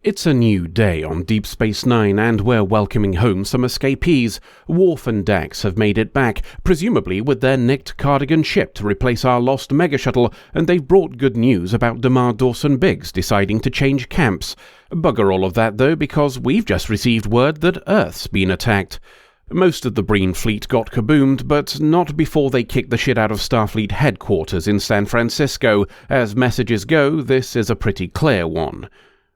It's a new day on Deep Space Nine, and we're welcoming home some escapees. Worf and Dax have made it back, presumably with their nicked Cardassian ship to replace our lost megashuttle, and they've brought good news about Damar, Dawson Biggs deciding to change camps. Bugger all of that though, because we've just received word that Earth's been attacked. Most of the Breen fleet got kaboomed, but not before they kicked the shit out of Starfleet headquarters in San Francisco. As messages go, this is a pretty clear one.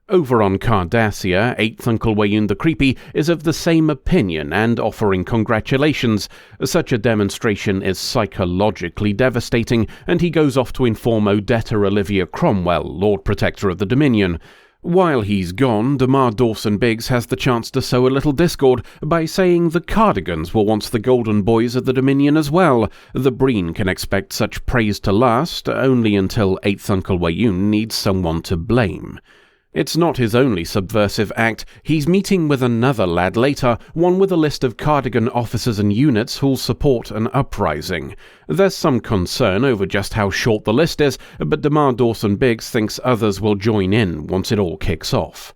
Over on Cardassia, 8th Uncle Winn the Creepy is of the same opinion and offering congratulations. Such a demonstration is psychologically devastating, and he goes off to inform Odetta Olivia Cromwell, Lord Protector of the Dominion. While he's gone, Damar Dawson Biggs has the chance to sow a little discord by saying the Cardigans were once the golden boys of the Dominion as well. The Breen can expect such praise to last only until 8th Uncle Winn needs someone to blame. It's not his only subversive act. He's meeting with another lad later, one with a list of Cardassian officers and units who'll support an uprising. There's some concern over just how short the list is, but Damar Dawson Biggs thinks others will join in once it all kicks off.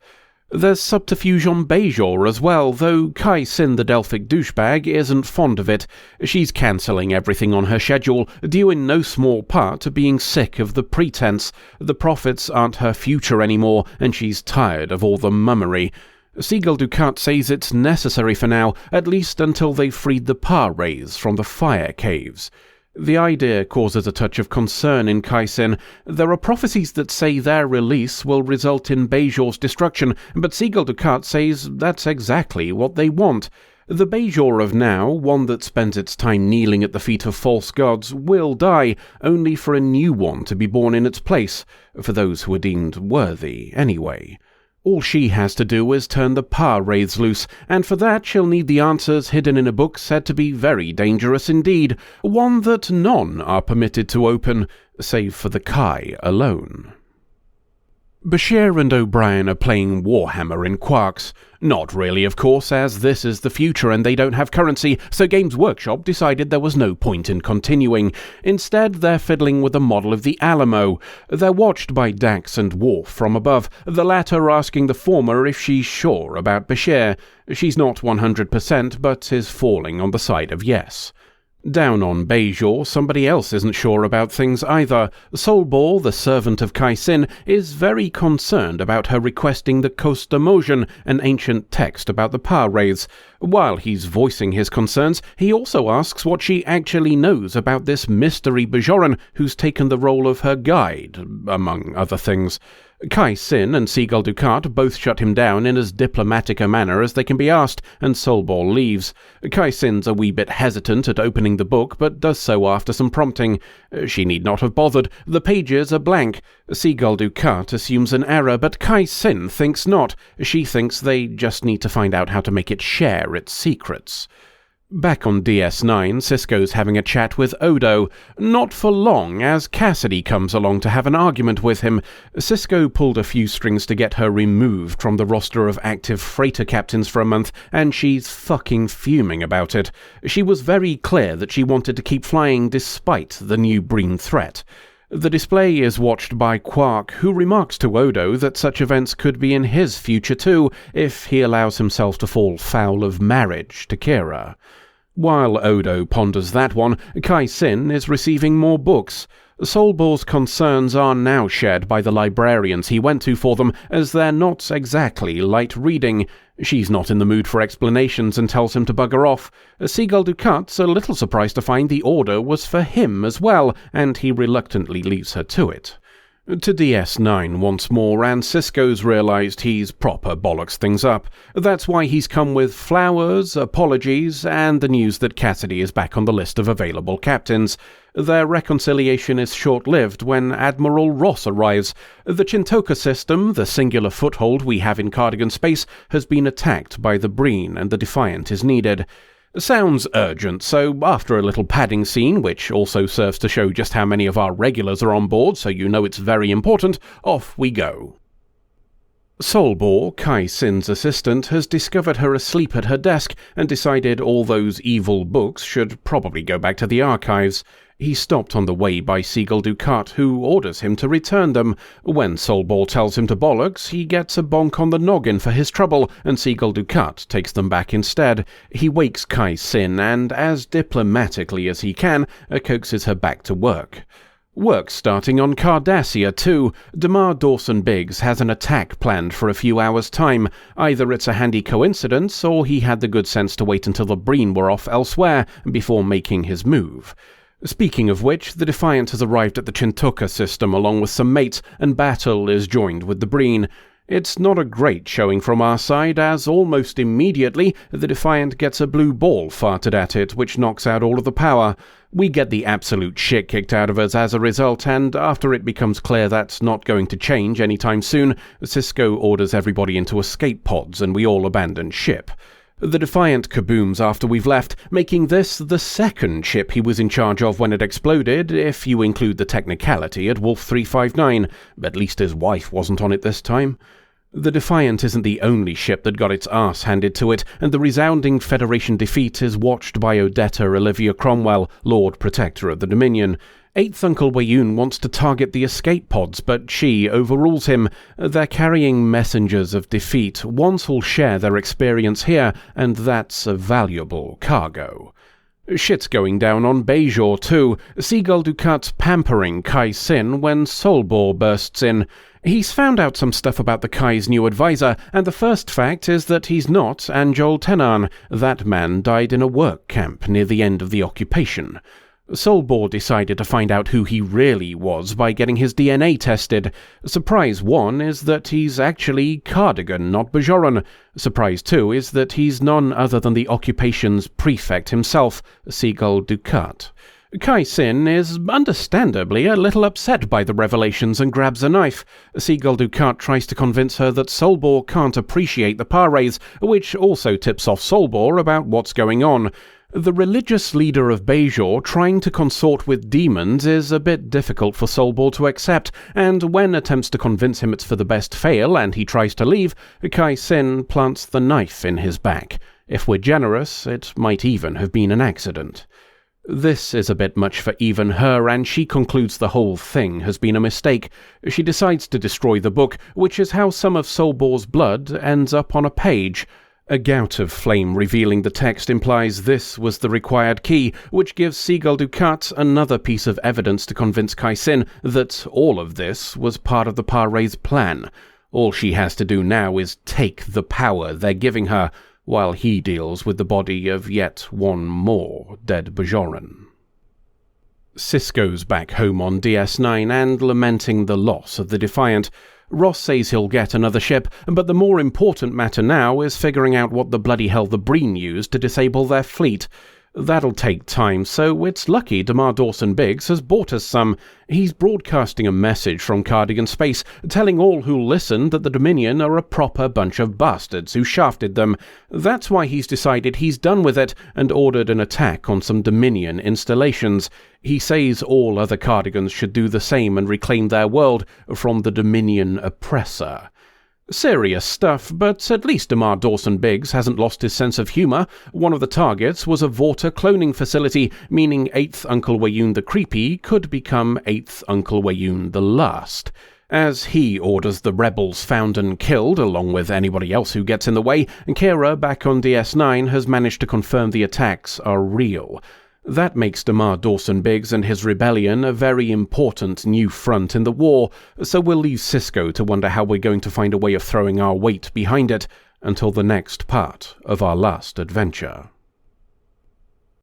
There's subterfuge on Bajor as well, though Kai Sin the Delphic douchebag isn't fond of it. She's cancelling everything on her schedule, due in no small part to being sick of the pretense. The prophets aren't her future anymore, and she's tired of all the mummery. Siegel Ducat says it's necessary for now, at least until they've freed the Par-Rays from the fire caves. The idea causes a touch of concern in Kaizen. There are prophecies that say their release will result in Bajor's destruction, but Siegel Ducat says that's exactly what they want. The Bajor of now, one that spends its time kneeling at the feet of false gods, will die, only for a new one to be born in its place, for those who are deemed worthy anyway. All she has to do is turn the Par-Rays loose, and for that she'll need the answers hidden in a book said to be very dangerous indeed, one that none are permitted to open, save for the Kai alone. Bashir and O'Brien are playing Warhammer in Quarks. Not really, of course, as this is the future and they don't have currency, so Games Workshop decided there was no point in continuing. Instead, they're fiddling with a model of the Alamo. They're watched by Dax and Worf from above, the latter asking the former if she's sure about Bashir. She's not 100%, but is falling on the side of yes. Down on Bajor, somebody else isn't sure about things either. Solbor, the servant of Kai Sin, is very concerned about her requesting the Costa Motion, an ancient text about the Par-Rays. While he's voicing his concerns, he also asks what she actually knows about this mystery Bajoran who's taken the role of her guide, among other things. Kai Sin and Siegel Ducat both shut him down in as diplomatic a manner as they can be asked, and Solbor leaves. Kai Sin's a wee bit hesitant at opening the book, but does so after some prompting. She need not have bothered. The pages are blank. Siegel Ducat assumes an error, but Kai Sin thinks not. She thinks they just need to find out how to make it share its secrets. Back on DS9, Cisco's having a chat with Odo. Not for long, as Cassidy comes along to have an argument with him. Cisco pulled a few strings to get her removed from the roster of active freighter captains for a month, and she's fucking fuming about it. She was very clear that she wanted to keep flying despite the new Breen threat. The display is watched by Quark, who remarks to Odo that such events could be in his future too, if he allows himself to fall foul of marriage to Kira. While Odo ponders that one, Kai Sin is receiving more books. Solbor's concerns are now shared by the librarians he went to for them, as they're not exactly light reading. She's not in the mood for explanations and tells him to bugger off. Siegel Ducat's a little surprised to find the order was for him as well, and he reluctantly leaves her to it. To DS9 once more, and Cisco's realised he's proper bollocks things up. That's why he's come with flowers, apologies, and the news that Cassidy is back on the list of available captains. Their reconciliation is short-lived when Admiral Ross arrives. The Chintoka system, the singular foothold we have in Cardassian space, has been attacked by the Breen, and the Defiant is needed. Sounds urgent, so after a little padding scene, which also serves to show just how many of our regulars are on board so you know it's very important, off we go. Solbor, Kai Sin's assistant, has discovered her asleep at her desk and decided all those evil books should probably go back to the archives. He's stopped on the way by Seagull Ducat, who orders him to return them. When Solbor tells him to bollocks, he gets a bonk on the noggin for his trouble, and Seagull Ducat takes them back instead. He wakes Kai Sin and, as diplomatically as he can, coaxes her back to work. Work's starting on Cardassia too. Damar Dawson-Biggs has an attack planned for a few hours' time. Either it's a handy coincidence, or he had the good sense to wait until the Breen were off elsewhere before making his move. Speaking of which, the Defiant has arrived at the Chintuka system along with some mates, and battle is joined with the Breen. It's not a great showing from our side, as almost immediately the Defiant gets a blue ball farted at it, which knocks out all of the power. We get the absolute shit kicked out of us as a result, and after it becomes clear that's not going to change anytime soon, Sisko orders everybody into escape pods and we all abandon ship. The Defiant kabooms after we've left, making this the second ship he was in charge of when it exploded, if you include the technicality at Wolf 359. At least his wife wasn't on it this time. The Defiant isn't the only ship that got its arse handed to it, and the resounding Federation defeat is watched by Odetta Olivia Cromwell, Lord Protector of the Dominion. 8th Uncle Wayun wants to target the escape pods, but she overrules him. They're carrying messengers of defeat. Once will share their experience here, and that's a valuable cargo. Shit's going down on Bajor too. Seagull Ducat's pampering Kai Sin when Solbor bursts in. He's found out some stuff about the Kai's new advisor, and the first fact is that he's not Anjol Tenan. That man died in a work camp near the end of the occupation. Solbor decided to find out who he really was by getting his DNA tested. Surprise 1 is that he's actually Cardigan, not Bajoran. Surprise 2 is that he's none other than the occupation's prefect himself, Seagull Ducat. Kai Sin is understandably a little upset by the revelations and grabs a knife. Seagull Ducat tries to convince her that Solbor can't appreciate the Pares, which also tips off Solbor about what's going on. The religious leader of Bajor trying to consort with demons is a bit difficult for Solbor to accept, and when attempts to convince him it's for the best fail and he tries to leave, Kai Sin plants the knife in his back. If we're generous, it might even have been an accident. This is a bit much for even her, and she concludes the whole thing has been a mistake. She decides to destroy the book, which is how some of Solbor's blood ends up on a page. A gout of flame revealing the text implies this was the required key, which gives Seagull Ducat another piece of evidence to convince Kai Sin that all of this was part of the Pares' plan. All she has to do now is take the power they're giving her, while he deals with the body of yet one more dead Bajoran. Sisko's back home on DS9 and lamenting the loss of the Defiant. Ross says he'll get another ship, but the more important matter now is figuring out what the bloody hell the Breen used to disable their fleet. That'll take time, so it's lucky Damar Dawson-Biggs has bought us some. He's broadcasting a message from Cardigan Space, telling all who'll listen that the Dominion are a proper bunch of bastards who shafted them. That's why he's decided he's done with it and ordered an attack on some Dominion installations. He says all other Cardigans should do the same and reclaim their world from the Dominion oppressor. Serious stuff, but at least Damar Dawson-Biggs hasn't lost his sense of humour. One of the targets was a Vorta cloning facility, meaning 8th Uncle Wayun the Creepy could become 8th Uncle Wayun the Last. As he orders the rebels found and killed, along with anybody else who gets in the way, Kira, back on DS9, has managed to confirm the attacks are real. That makes Damar Dawson-Biggs and his rebellion a very important new front in the war, so we'll leave Sisko to wonder how we're going to find a way of throwing our weight behind it until the next part of our last adventure.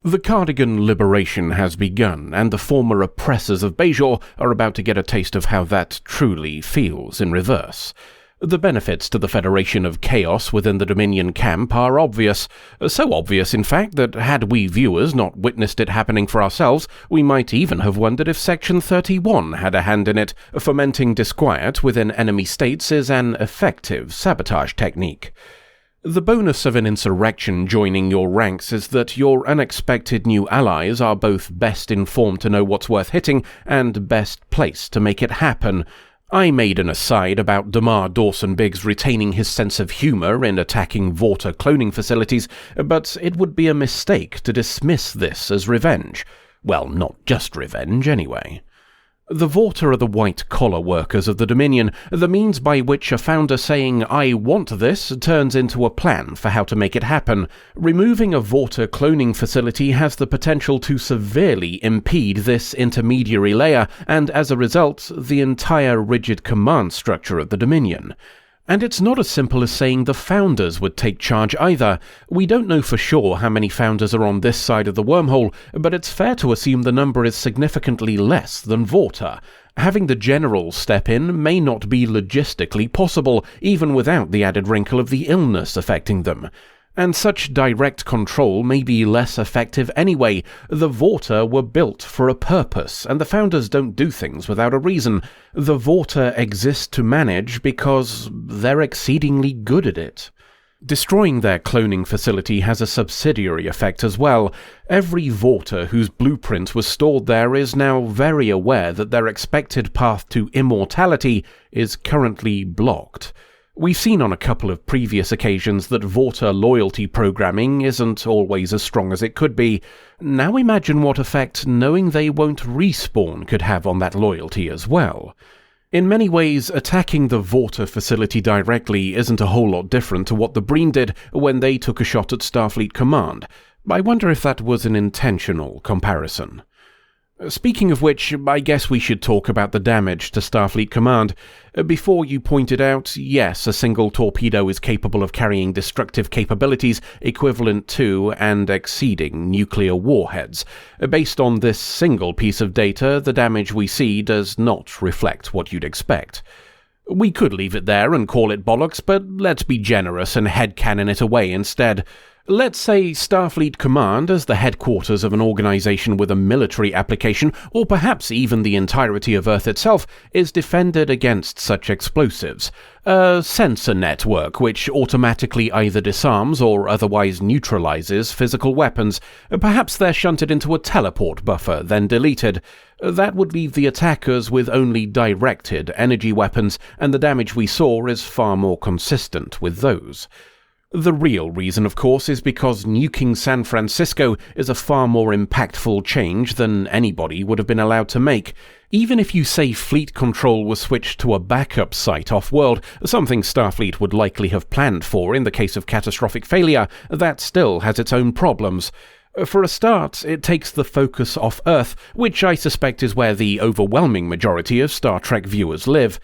The Cardigan liberation has begun, and the former oppressors of Bajor are about to get a taste of how that truly feels in reverse. The benefits to the Federation of Chaos within the Dominion camp are obvious. So obvious, in fact, that had we viewers not witnessed it happening for ourselves, we might even have wondered if Section 31 had a hand in it. Fomenting disquiet within enemy states is an effective sabotage technique. The bonus of an insurrection joining your ranks is that your unexpected new allies are both best informed to know what's worth hitting and best placed to make it happen. I made an aside about Damar Dawson-Biggs retaining his sense of humour in attacking Vorta cloning facilities, but it would be a mistake to dismiss this as revenge. Well, not just revenge, anyway. The Vorta are the white-collar workers of the Dominion, the means by which a founder saying, "I want this," turns into a plan for how to make it happen. Removing a Vorta cloning facility has the potential to severely impede this intermediary layer, and as a result, the entire rigid command structure of the Dominion. And it's not as simple as saying the founders would take charge either. We don't know for sure how many founders are on this side of the wormhole, but it's fair to assume the number is significantly less than Vorta. Having the generals step in may not be logistically possible, even without the added wrinkle of the illness affecting them. And such direct control may be less effective anyway. The Vorta were built for a purpose, and the founders don't do things without a reason. The Vorta exist to manage because they're exceedingly good at it. Destroying their cloning facility has a subsidiary effect as well. Every Vorta whose blueprint was stored there is now very aware that their expected path to immortality is currently blocked. We've seen on a couple of previous occasions that Vorta loyalty programming isn't always as strong as it could be. Now imagine what effect knowing they won't respawn could have on that loyalty as well. In many ways, attacking the Vorta facility directly isn't a whole lot different to what the Breen did when they took a shot at Starfleet Command. I wonder if that was an intentional comparison. Speaking of which, I guess we should talk about the damage to Starfleet Command. Before you pointed out, yes, a single torpedo is capable of carrying destructive capabilities equivalent to and exceeding nuclear warheads. Based on this single piece of data, the damage we see does not reflect what you'd expect. We could leave it there and call it bollocks, but let's be generous and headcanon it away instead. Let's say Starfleet Command, as the headquarters of an organization with a military application, or perhaps even the entirety of Earth itself, is defended against such explosives. A sensor network which automatically either disarms or otherwise neutralizes physical weapons. Perhaps they're shunted into a teleport buffer, then deleted. That would leave the attackers with only directed energy weapons, and the damage we saw is far more consistent with those. The real reason, of course, is because nuking San Francisco is a far more impactful change than anybody would have been allowed to make. Even if you say fleet control was switched to a backup site off-world, something Starfleet would likely have planned for in the case of catastrophic failure, that still has its own problems. For a start, it takes the focus off Earth, which I suspect is where the overwhelming majority of Star Trek viewers live.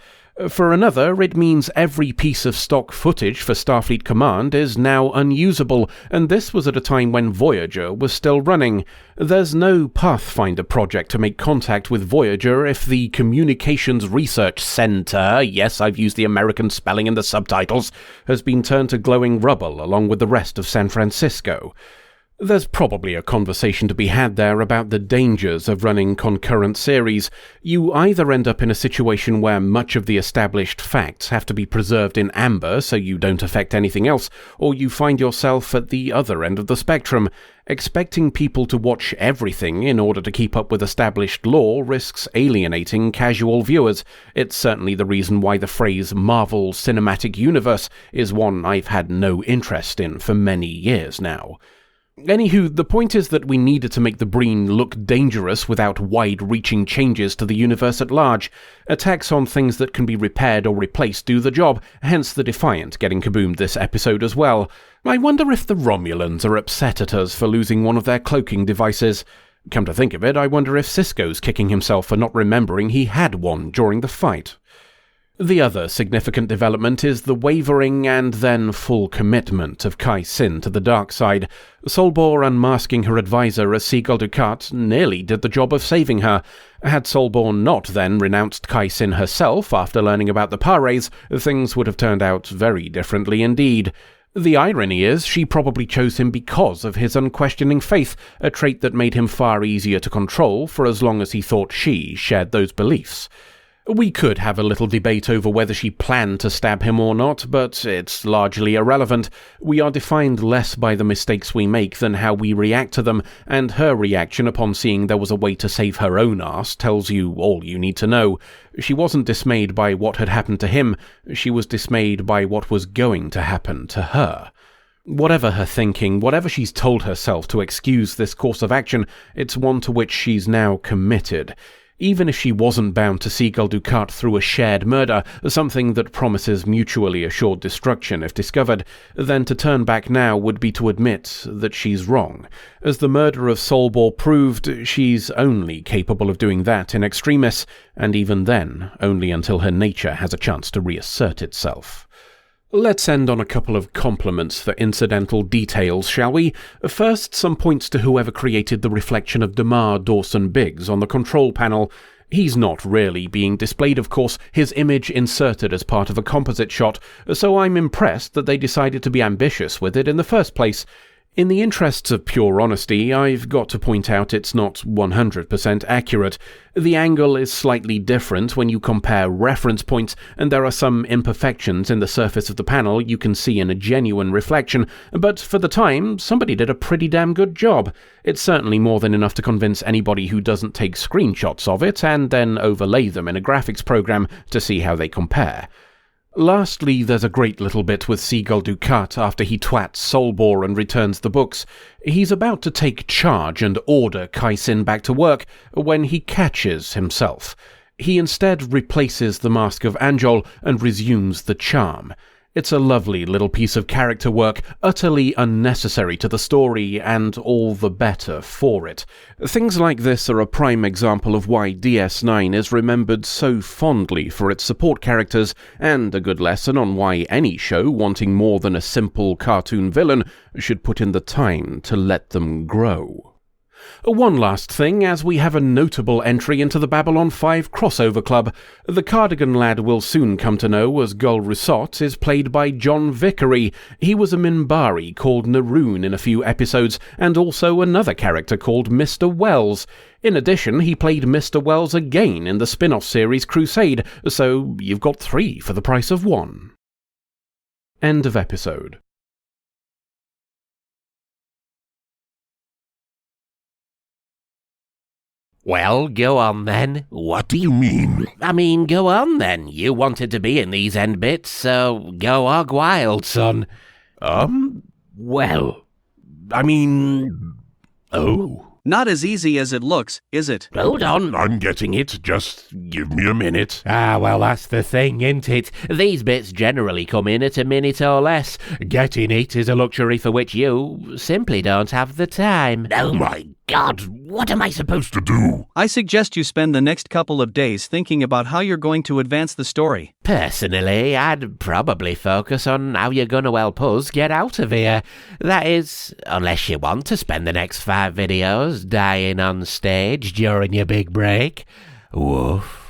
For another, it means every piece of stock footage for Starfleet Command is now unusable, and this was at a time when Voyager was still running. There's no Pathfinder project to make contact with Voyager if the Communications Research Center, yes, I've used the American spelling in the subtitles, has been turned to glowing rubble along with the rest of San Francisco. There's probably a conversation to be had there about the dangers of running concurrent series. You either end up in a situation where much of the established facts have to be preserved in amber so you don't affect anything else, or you find yourself at the other end of the spectrum. Expecting people to watch everything in order to keep up with established lore risks alienating casual viewers. It's certainly the reason why the phrase Marvel Cinematic Universe is one I've had no interest in for many years now. Anywho, the point is that we needed to make the Breen look dangerous without wide-reaching changes to the universe at large. Attacks on things that can be repaired or replaced do the job, hence the Defiant getting kaboomed this episode as well. I wonder if the Romulans are upset at us for losing one of their cloaking devices. Come to think of it, I wonder if Sisko's kicking himself for not remembering he had one during the fight. The other significant development is the wavering and then full commitment of Kai Sin to the dark side. Solbor unmasking her advisor as Seagull Dukat nearly did the job of saving her. Had Solbor not then renounced Kai Sin herself after learning about the Pares, things would have turned out very differently indeed. The irony is, she probably chose him because of his unquestioning faith, a trait that made him far easier to control for as long as he thought she shared those beliefs. We could have a little debate over whether she planned to stab him or not, but it's largely irrelevant. We are defined less by the mistakes we make than how we react to them, and her reaction upon seeing there was a way to save her own arse tells you all you need to know. She wasn't dismayed by what had happened to him, she was dismayed by what was going to happen to her. Whatever her thinking, whatever she's told herself to excuse this course of action, it's one to which she's now committed. Even if she wasn't bound to see Gul Dukat through a shared murder, something that promises mutually assured destruction if discovered, then to turn back now would be to admit that she's wrong. As the murder of Solbor proved, she's only capable of doing that in extremis, and even then, only until her nature has a chance to reassert itself. Let's end on a couple of compliments for incidental details, shall we? First, some points to whoever created the reflection of Damar Dawson Biggs on the control panel. He's not really being displayed, of course, his image inserted as part of a composite shot, so I'm impressed that they decided to be ambitious with it in the first place. In the interests of pure honesty, I've got to point out it's not 100% accurate. The angle is slightly different when you compare reference points, and there are some imperfections in the surface of the panel you can see in a genuine reflection, but for the time, somebody did a pretty damn good job. It's certainly more than enough to convince anybody who doesn't take screenshots of it and then overlay them in a graphics program to see how they compare. Lastly, there's a great little bit with Gul Dukat after he twats Solbor and returns the books. He's about to take charge and order Kaisin back to work when he catches himself. He instead replaces the mask of Anjol and resumes the charm. It's a lovely little piece of character work, utterly unnecessary to the story, and all the better for it. Things like this are a prime example of why DS9 is remembered so fondly for its support characters, and a good lesson on why any show wanting more than a simple cartoon villain should put in the time to let them grow. One last thing, as we have a notable entry into the Babylon 5 crossover club. The Cardigan lad will soon come to know as Gul Rusot is played by John Vickery. He was a Minbari called Naroon in a few episodes, and also another character called Mr. Wells. In addition, he played Mr. Wells again in the spin-off series Crusade, so you've got 3 for the price of 1. End of episode. Well, go on then. What do you mean? I mean, go on then. You wanted to be in these end bits, so go hog wild, son. Well, I mean... Oh. Not as easy as it looks, is it? Hold on. I'm getting it. Just give me a minute. Ah, well, that's the thing, isn't it? These bits generally come in at a minute or less. Getting it is a luxury for which you simply don't have the time. Oh my God, what am I supposed to do? I suggest you spend the next couple of days thinking about how you're going to advance the story. Personally, I'd probably focus on how you're going to help us get out of here. That is, unless you want to spend the next 5 videos dying on stage during your big break. Woof.